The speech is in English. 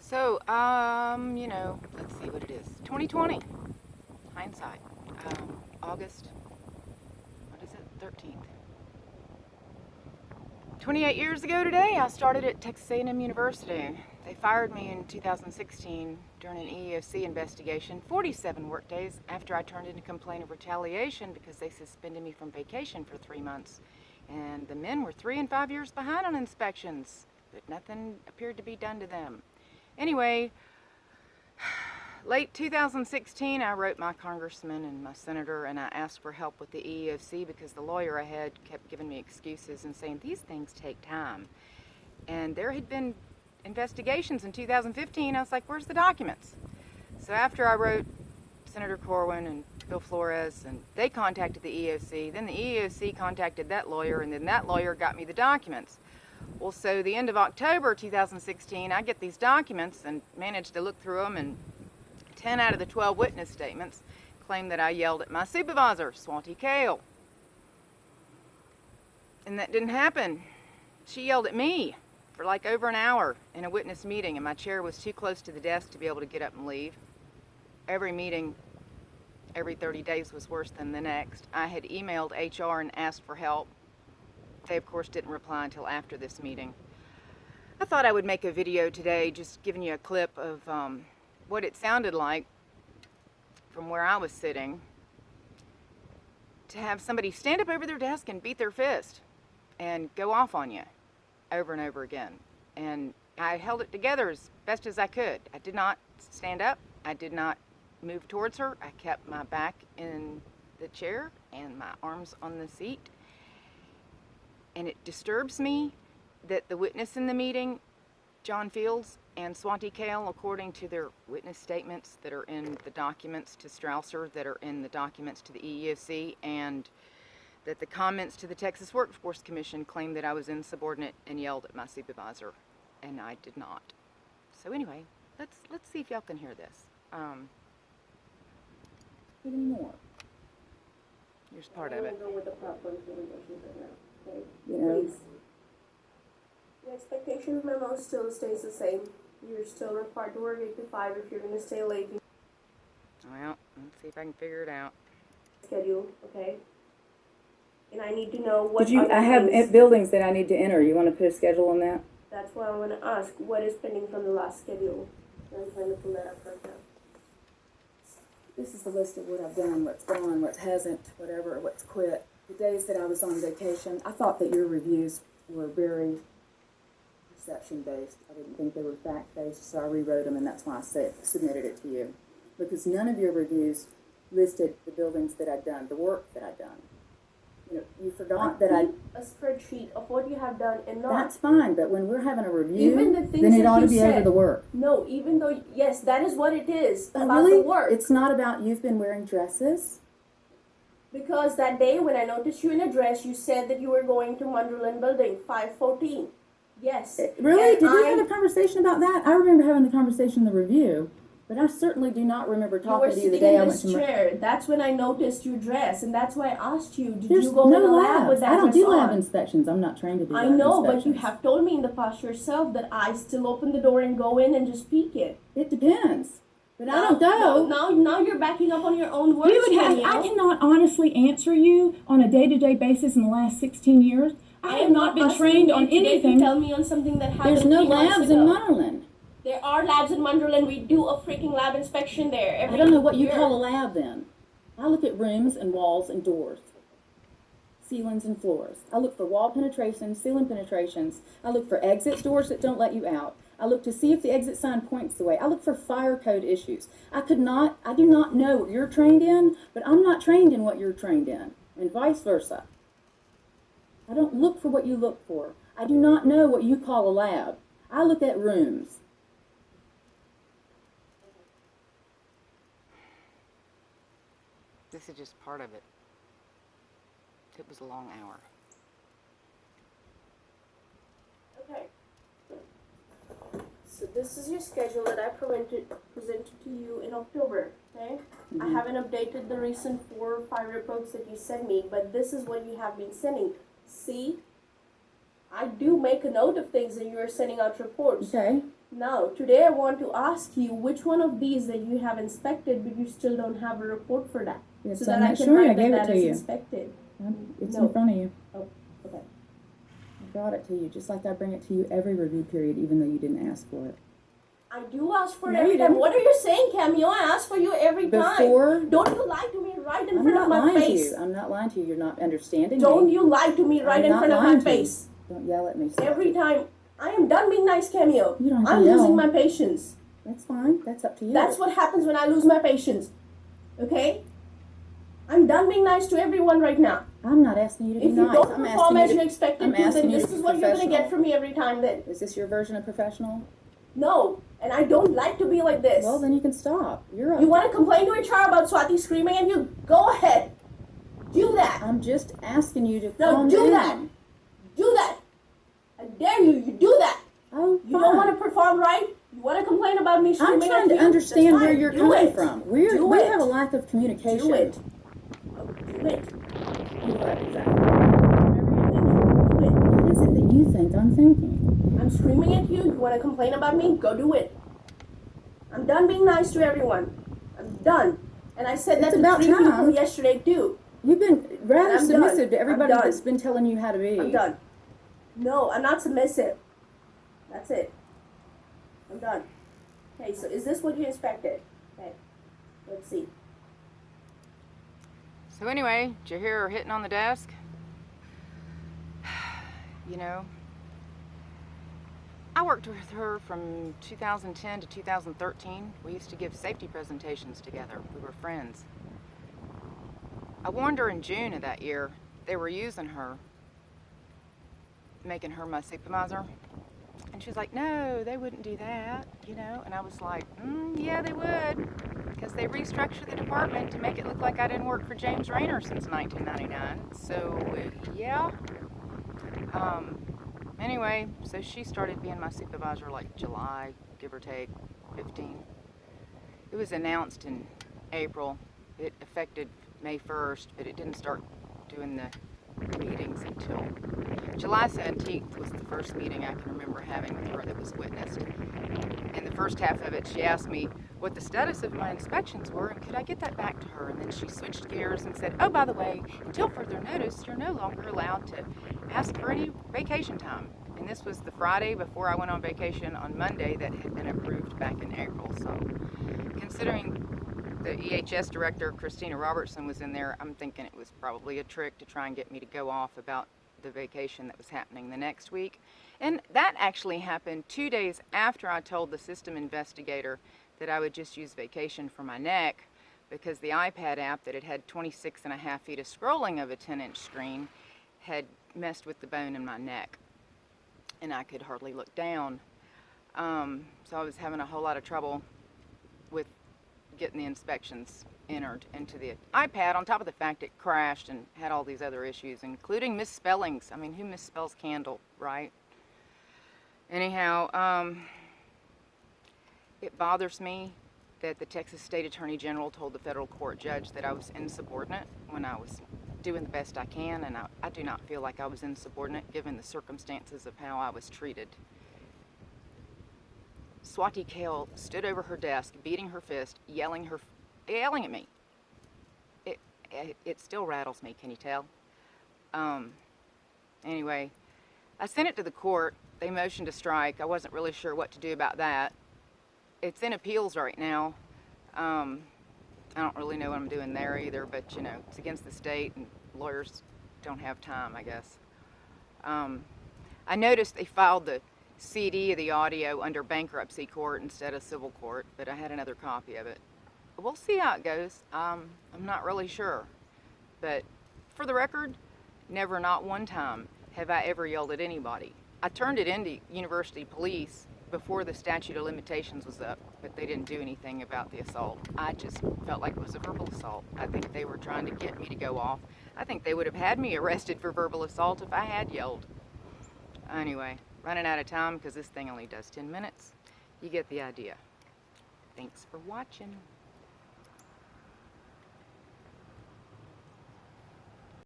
So, let's see what it is. 2020, hindsight. August, what is it, 13th. 28 years ago today, I started at Texas A&M University. They fired me in 2016 during an EEOC investigation, 47 workdays after I turned in a complaint of retaliation because they suspended me from vacation for 3 months. And the men were 3 and 5 years behind on inspections, but nothing appeared to be done to them. Anyway, late 2016, I wrote my congressman and my senator, and I asked for help with the EEOC because the lawyer I had kept giving me excuses and saying these things take time. And there had been investigations in 2015. I was like, where's the documents? So after I wrote Senator Corwin and Bill Flores, and they contacted the EEOC, then the EEOC contacted that lawyer, and then that lawyer got me the documents. Well, so the end of October 2016, I get these documents and managed to look through them, and 10 out of the 12 witness statements claim that I yelled at my supervisor, Swanty Kale. And that didn't happen. She yelled at me for like over an hour in a witness meeting, and my chair was too close to the desk to be able to get up and leave. Every meeting, every 30 days was worse than the next. I had emailed HR and asked for help. They, of course, didn't reply until after this meeting. I thought I would make a video today just giving you a clip of what it sounded like from where I was sitting to have somebody stand up over their desk and beat their fist and go off on you over and over again. And I held it together as best as I could. I did not stand up. I did not move towards her. I kept my back in the chair and my arms on the seat. And it disturbs me that the witness in the meeting, John Fields and Swanty Kale, according to their witness statements that are in the documents to Strausser, that are in the documents to the EEOC, and that the comments to the Texas Workforce Commission claim that I was insubordinate and yelled at my supervisor, and I did not. So anyway, let's see if y'all can hear this. Any more? Here's part of it. Go with the proper implementation right now. Okay? You know, Please. The expectations memo still stays the same. You're still required to work 8 to 5 if you're going to stay late. Well, let's see if I can figure it out. Schedule, okay? And I need to know what did you? other I have things- buildings that I need to enter. You want to put a schedule on that? That's why I'm going to ask, what is pending from the last schedule? I'm trying to pull that up right now. This is the list of what I've done, what's gone, what hasn't, whatever, what's quit. The days that I was on vacation, I thought that your reviews were very perception-based. I didn't think they were fact-based, so I rewrote them, and that's why I submitted it to you. Because none of your reviews listed the buildings that I'd done, the work that I'd done. You forgot that Keep a spreadsheet of what you have done and not. That's fine, but when we're having a review, Even the things then it that ought to you be over said. the work. No, even though, yes, that is what it is But about really, the work. it's not about you've been wearing dresses. Because that day when I noticed you in a dress, you said that you were going to Munderland Building, 514. Yes. Really? And Did we have a conversation about that? I remember having the conversation in the review, but I certainly do not remember You were talking to you the sitting day in I went this to. chair. That's when I noticed your dress, and that's why I asked you, did There's you go no in the lab with labs. that I don't dress do lab on? inspections. I'm not trained to do I lab know, but inspections. you have told me in the past yourself that I still open the door and go in and just peek it. It depends, but I don't go. Now you're backing up on your own words, You would have, Danielle. I cannot honestly answer you on a day-to-day basis in the last 16 years. I have not been asking trained you on today anything. To tell me on something that happened There's no 3 months labs ago. in Munderland. There are labs in Munderland. We do a freaking lab inspection there every I don't know what you year. call a lab then. I look at rooms and walls and doors, ceilings and floors. I look for wall penetrations, ceiling penetrations. I look for exit doors that don't let you out. I look to see if the exit sign points the way. I look for fire code issues. I do not know what you're trained in, but I'm not trained in what you're trained in, and vice versa. I don't look for what you look for. I do not know what you call a lab. I look at rooms. This is just part of it. It was a long hour. Okay. So this is your schedule that I presented to you in October, okay? I haven't updated the recent 4 or 5 reports that you sent me, but this is what you have been sending. See, I do make a note of things and you are sending out reports. Okay. Now, today I want to ask you which one of these that you have inspected, but you still don't have a report for that. It's so that on I that can sheet. I write gave it that to is you. inspected. It's No. in front of you. Oh, okay. I brought it to you, just like I bring it to you every review period, even though you didn't ask for it. I do ask for No, it every you time. didn't. What are you saying, Cameo? I ask for you every Before- time. Don't you lie to me right in I'm front not of my lying to face. you. I'm not lying to you. You're not understanding Don't me. you lie to me right I'm in not front of my lying to you. face. Don't yell at me. Stop Every it. time. I am done being nice, Cameo. You don't have to I'm yell. losing my patience. That's fine. That's up to you. That's what happens when I lose my patience. Okay? I'm done being nice to everyone right now. I'm not asking you to be If you nice. don't I'm perform asking as you you to. expected I'm to, then asking you this to is be what you're gonna professional. get from me every time then. Is this your version of professional? No. And I don't like to be like this. Well, then you can stop. You're up. You wanna complain to HR about Swati screaming at you? Go ahead. Do that. I'm just asking you to No, calm do down. that. Do that. I dare you. You do that. Oh, You don't want to perform right? You want to complain about me I'm screaming trying at to you? understand That's where fine. you're Do coming it. from. Do We it. have a lack of communication. Do it. Oh, do it. Do what exactly? Whatever you think, do it. What is it that you think I'm thinking? I'm screaming at you. You want to complain about me? Go do it. I'm done being nice to everyone. I'm done. And I said that It's to about 3 people time. yesterday too. You've been rather I'm submissive done. to everybody I'm done. that's been telling you how to be. I'm done. No, I'm not submissive. That's it. I'm done. Okay, so is this what you inspected? Okay, let's see. So anyway, did you hear her hitting on the desk? You know, I worked with her from 2010 to 2013. We used to give safety presentations together. We were friends. I warned her in June of that year they were using her, making her my supervisor. And she was like, no, they wouldn't do that, you know? And I was like, yeah, they would. Because they restructured the department to make it look like I didn't work for James Rayner since 1999. So, yeah. Anyway, so she started being my supervisor like July, give or take, 15. It was announced in April. It affected May 1st, but it didn't start doing the meetings until July 17th was the first meeting I can remember having with her that was witnessed. In the first half of it, she asked me what the status of my inspections were and could I get that back to her. And then she switched gears and said, oh, by the way, until further notice, you're no longer allowed to ask for any vacation time. And this was the Friday before I went on vacation on Monday that had been approved back in April. So considering the EHS director, Christina Robertson, was in there, I'm thinking it was probably a trick to try and get me to go off about the vacation that was happening the next week. And that actually happened 2 days after I told the system investigator that I would just use vacation for my neck because the iPad app that had 26.5 feet of scrolling of a 10-inch screen had messed with the bone in my neck and I could hardly look down. So I was having a whole lot of trouble with getting the inspections entered into the iPad, on top of the fact it crashed and had all these other issues, including misspellings. I mean, who misspells candle, right? Anyhow, it bothers me that the Texas State Attorney General told the federal court judge that I was insubordinate when I was doing the best I can, and I do not feel like I was insubordinate given the circumstances of how I was treated. Swati Kale stood over her desk, beating her fist, yelling at me. It still rattles me, can you tell? Anyway, I sent it to the court. They motioned to strike. I wasn't really sure what to do about that. It's in appeals right now. I don't really know what I'm doing there either, but you know, it's against the state and lawyers don't have time, I guess. I noticed they filed the CD of the audio under bankruptcy court instead of civil court, but I had another copy of it. We'll see how it goes. I'm not really sure. But for the record, never, not one time, have I ever yelled at anybody. I turned it into University Police before the statute of limitations was up, but they didn't do anything about the assault. I just felt like it was a verbal assault. I think they were trying to get me to go off. I think they would have had me arrested for verbal assault if I had yelled. Anyway, running out of time because this thing only does 10 minutes. You get the idea. Thanks for watching.